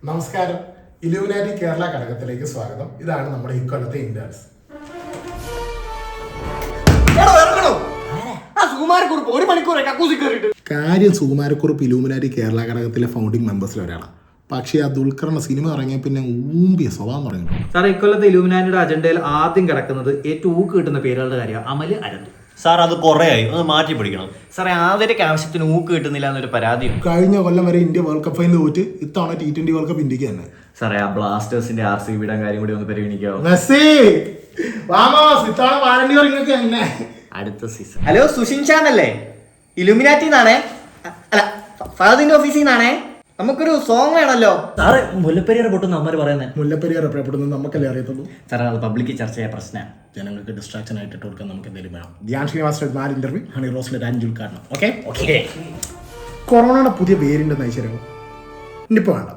നമസ്കാരം. ഇലൂമിനാറ്റി കേരള ഘടകത്തിലേക്ക് സ്വാഗതം. ഇതാണ് നമ്മുടെ ഇക്കൊല്ലത്തെ ഇന്റേൺസ്. കാര്യം സുകുമാരക്കുറുപ്പ് ഇലൂമിനാറ്റി കേരള ഘടകത്തിലെ ഫൗണ്ടിങ് മെമ്പേഴ്സിൽ ഒരാളാണ്. പക്ഷേ ആ ദുൽഖറിന്റെ സിനിമ ഇറങ്ങിയ പിന്നെ ഊമ്പിയ സ്വഭാവം തുടങ്ങി. സാർ, ഇക്കൊല്ലത്തെ ഇലൂമിനാറ്റിയുടെ അജണ്ടയിൽ ആദ്യം കിടക്കുന്നത് ഏറ്റവും ഊക്ക് കിട്ടുന്ന പേരുകളുടെ കാര്യം അമല് അരന്തു. സാർ, അത് കുറേയായി, ഒന്ന് മാറ്റി പിടിക്കണം. സാറേ, ആദരയ്ക്ക് ആവശ്യത്തിന് ഊക്ക് കിട്ടുന്നില്ല എന്നൊരു പരാതിയും. കഴിഞ്ഞ കൊല്ലം വരെ ഇന്ത്യ വേൾഡ് കപ്പ് ഫൈനൽ തോറ്റ് ഇത്തവണ T20 വേൾഡ് കപ്പ് ഇന്ത്യക്ക് തന്നെ. സാറേ, ആ ബ്ലാസ്റ്റേഴ്സിന്റെ RCBയുടെ കാര്യം കൂടി ഒന്ന് പരിഗണിക്കാവോ? അടുത്ത സീസൺ. ഹലോ, സുഷിൻ ചാനല്ലേ? ഇലുമിനാറ്റി നിന്നാണേ, അല്ല ഫഹദിന്റെ ഓഫീസിൽ നിന്നാണേ. നമുക്കൊരു സോങ് വേണമല്ലോ. സാറേ, മുല്ലപ്പെരിയാർ പൊട്ടുന്ന അമ്മര് പറയുന്നത്. മുല്ലപ്പെരിയാർ എപ്പോഴപ്പെടുന്നത് നമുക്കല്ലേ അറിയത്തുള്ളൂ. സാറേ, അത് പബ്ലിക് ചർച്ച ചെയ്യാൻ പ്രശ്നമാണ്. ജനങ്ങൾക്ക് ഡിസ്ട്രാക്ഷൻ ആയിട്ട് ഇട്ട് കൊടുക്കാൻ നമുക്ക് എന്തെങ്കിലും വേണം. ധ്യാൻ ശ്രീനിവാസ ഇന്റർവ്യൂ, ഹണി റോസിന്റെ അഞ്ച് ഉദ്ഘാടനം. ഓക്കെ. കൊറോണയുടെ പുതിയ വേരിയന്റ് ഐശ്വര്യം ഇനിയിപ്പോൾ വേണ്ട.